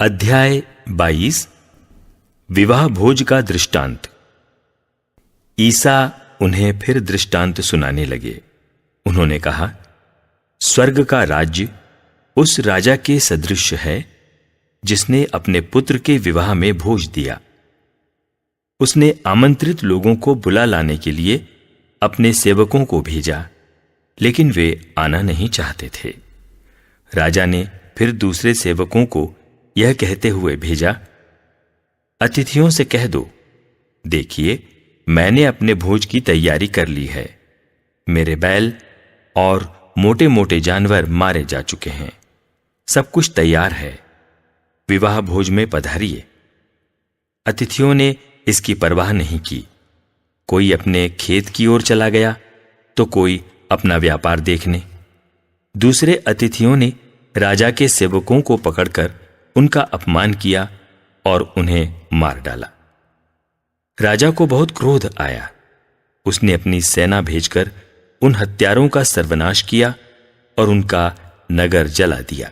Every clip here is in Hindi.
अध्याय 22 विवाह भोज का दृष्टांत। ईसा उन्हें फिर दृष्टांत सुनाने लगे। उन्होंने कहा, स्वर्ग का राज्य उस राजा के सदृश है जिसने अपने पुत्र के विवाह में भोज दिया। उसने आमंत्रित लोगों को बुला लाने के लिए अपने सेवकों को भेजा, लेकिन वे आना नहीं चाहते थे। राजा ने फिर दूसरे सेवकों को यह कहते हुए भेजा, अतिथियों से कह दो, देखिए मैंने अपने भोज की तैयारी कर ली है। मेरे बैल और मोटे मोटे जानवर मारे जा चुके हैं, सब कुछ तैयार है, विवाह भोज में पधारिए। अतिथियों ने इसकी परवाह नहीं की। कोई अपने खेत की ओर चला गया तो कोई अपना व्यापार देखने। दूसरे अतिथियों ने राजा के सेवकों को पकड़कर उनका अपमान किया और उन्हें मार डाला। राजा को बहुत क्रोध आया। उसने अपनी सेना भेजकर उन हत्यारों का सर्वनाश किया और उनका नगर जला दिया।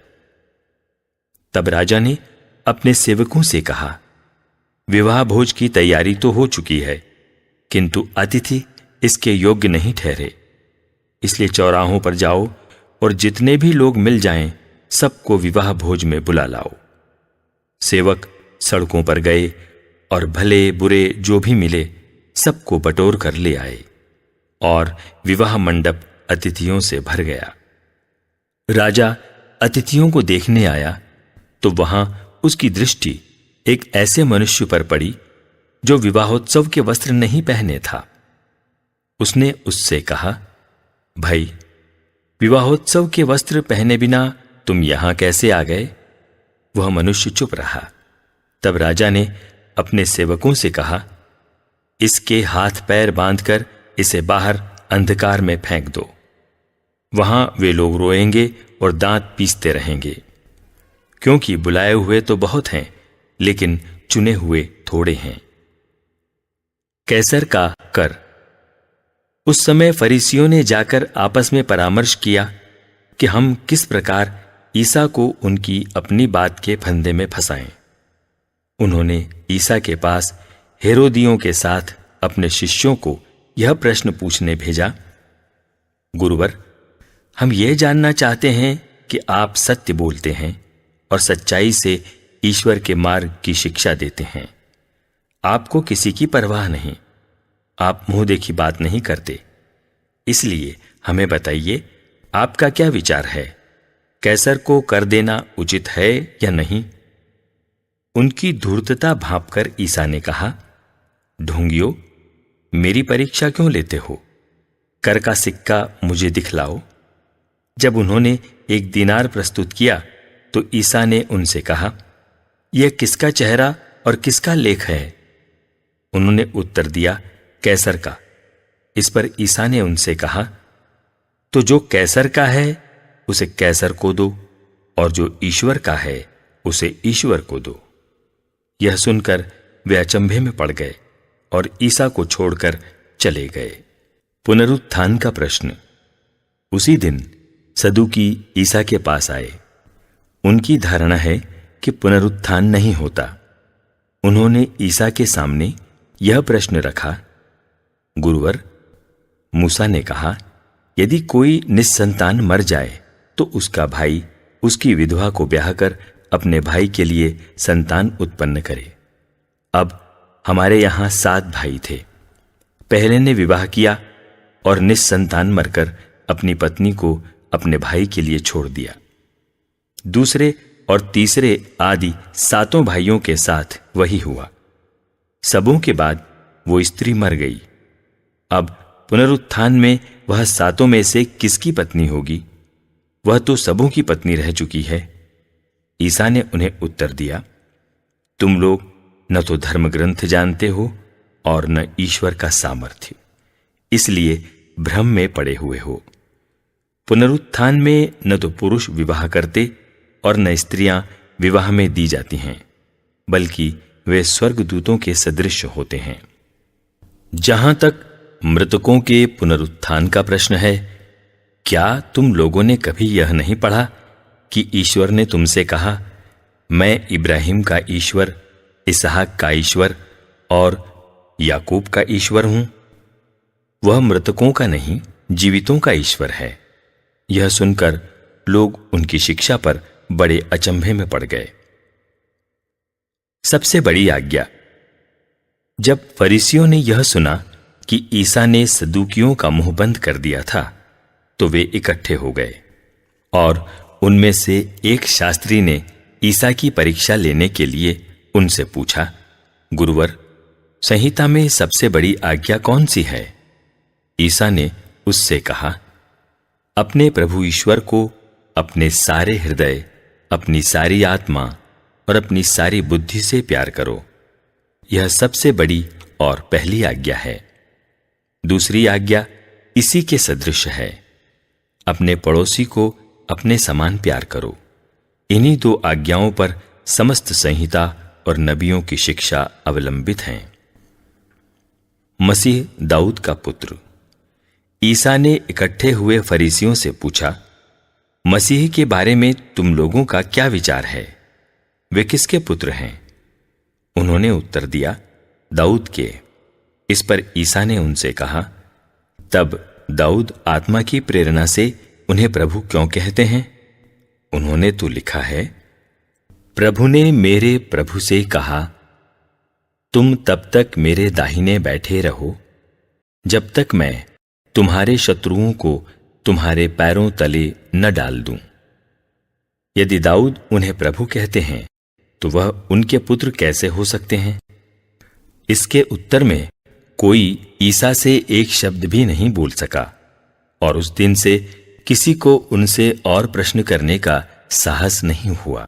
तब राजा ने अपने सेवकों से कहा, विवाह भोज की तैयारी तो हो चुकी है, किंतु अतिथि इसके योग्य नहीं ठहरे। इसलिए चौराहों पर जाओ और जितने भी लोग मिल जाएं, सबको विवाह भोज में बुला लाओ। सेवक सड़कों पर गए और भले बुरे जो भी मिले सबको बटोर कर ले आए, और विवाह मंडप अतिथियों से भर गया। राजा अतिथियों को देखने आया तो वहां उसकी दृष्टि एक ऐसे मनुष्य पर पड़ी जो विवाहोत्सव के वस्त्र नहीं पहने था। उसने उससे कहा, भाई, विवाहोत्सव के वस्त्र पहने बिना तुम यहां कैसे आ गए? वह मनुष्य चुप रहा। तब राजा ने अपने सेवकों से कहा, इसके हाथ पैर बांधकर इसे बाहर अंधकार में फेंक दो। वहां वे लोग रोएंगे और दांत पीसते रहेंगे, क्योंकि बुलाए हुए तो बहुत हैं, लेकिन चुने हुए थोड़े हैं। कैसर का कर। उस समय फरीसियों ने जाकर आपस में परामर्श किया कि हम किस प्रकार ईसा को उनकी अपनी बात के फंदे में फंसाएं। उन्होंने ईसा के पास हेरोदियों के साथ अपने शिष्यों को यह प्रश्न पूछने भेजा, गुरुवर, हम यह जानना चाहते हैं कि आप सत्य बोलते हैं और सच्चाई से ईश्वर के मार्ग की शिक्षा देते हैं। आपको किसी की परवाह नहीं, आप मुंह देखी बात नहीं करते। इसलिए हमें बताइए, आपका क्या विचार है? कैसर को कर देना उचित है या नहीं? उनकी धूर्तता भांपकर ईसा ने कहा, ढोंगियों, मेरी परीक्षा क्यों लेते हो? कर का सिक्का मुझे दिखलाओ। जब उन्होंने 1 दीनार प्रस्तुत किया तो ईसा ने उनसे कहा, यह किसका चेहरा और किसका लेख है? उन्होंने उत्तर दिया, कैसर का। इस पर ईसा ने उनसे कहा, तो जो कैसर का है उसे कैसर को दो, और जो ईश्वर का है उसे ईश्वर को दो। यह सुनकर वे अचंभे में पड़ गए और ईसा को छोड़कर चले गए। पुनरुत्थान का प्रश्न। उसी दिन सदूकी ईसा के पास आए। उनकी धारणा है कि पुनरुत्थान नहीं होता। उन्होंने ईसा के सामने यह प्रश्न रखा, गुरुवर, मूसा ने कहा, यदि कोई निस्संतान मर जाए तो उसका भाई उसकी विधवा को ब्याह कर अपने भाई के लिए संतान उत्पन्न करे। अब हमारे यहां 7 भाई थे। पहले ने विवाह किया और निस्संतान मरकर अपनी पत्नी को अपने भाई के लिए छोड़ दिया। दूसरे और तीसरे आदि 7 भाइयों के साथ वही हुआ। सबों के बाद वो स्त्री मर गई। अब पुनरुत्थान में वह 7 में से किसकी पत्नी होगी? वह तो सबों की पत्नी रह चुकी है। ईसा ने उन्हें उत्तर दिया, तुम लोग न तो धर्म ग्रंथ जानते हो और न ईश्वर का सामर्थ्य, इसलिए भ्रम में पड़े हुए हो। पुनरुत्थान में न तो पुरुष विवाह करते और न स्त्रियां विवाह में दी जाती हैं, बल्कि वे स्वर्गदूतों के सदृश होते हैं। जहां तक मृतकों के पुनरुत्थान का प्रश्न है, क्या तुम लोगों ने कभी यह नहीं पढ़ा कि ईश्वर ने तुमसे कहा, मैं इब्राहिम का ईश्वर, इसहाक का ईश्वर और याकूब का ईश्वर हूं। वह मृतकों का नहीं, जीवितों का ईश्वर है। यह सुनकर लोग उनकी शिक्षा पर बड़े अचंभे में पड़ गए। सबसे बड़ी आज्ञा। जब फरीसियों ने यह सुना कि ईसा ने सदूकियों का मुंह बंद कर दिया था, तो वे इकट्ठे हो गए और उनमें से एक शास्त्री ने ईसा की परीक्षा लेने के लिए उनसे पूछा, गुरुवर, संहिता में सबसे बड़ी आज्ञा कौन सी है? ईसा ने उससे कहा, अपने प्रभु ईश्वर को अपने सारे हृदय, अपनी सारी आत्मा और अपनी सारी बुद्धि से प्यार करो। यह सबसे बड़ी और पहली आज्ञा है। दूसरी आज्ञा इसी के सदृश है, अपने पड़ोसी को अपने समान प्यार करो। इन्हीं दो आज्ञाओं पर समस्त संहिता और नबियों की शिक्षा अवलंबित हैं। मसीह दाऊद का पुत्र। ईसा ने इकट्ठे हुए फरीसियों से पूछा, मसीह के बारे में तुम लोगों का क्या विचार है? वे किसके पुत्र हैं? उन्होंने उत्तर दिया, दाऊद के। इस पर ईसा ने उनसे कहा, तब दाऊद आत्मा की प्रेरणा से उन्हें प्रभु क्यों कहते हैं? उन्होंने तो लिखा है, प्रभु ने मेरे प्रभु से कहा, तुम तब तक मेरे दाहिने बैठे रहो जब तक मैं तुम्हारे शत्रुओं को तुम्हारे पैरों तले न डाल दूं। यदि दाऊद उन्हें प्रभु कहते हैं, तो वह उनके पुत्र कैसे हो सकते हैं? इसके उत्तर में कोई ईसा से एक शब्द भी नहीं बोल सका और उस दिन से किसी को उनसे और प्रश्न करने का साहस नहीं हुआ।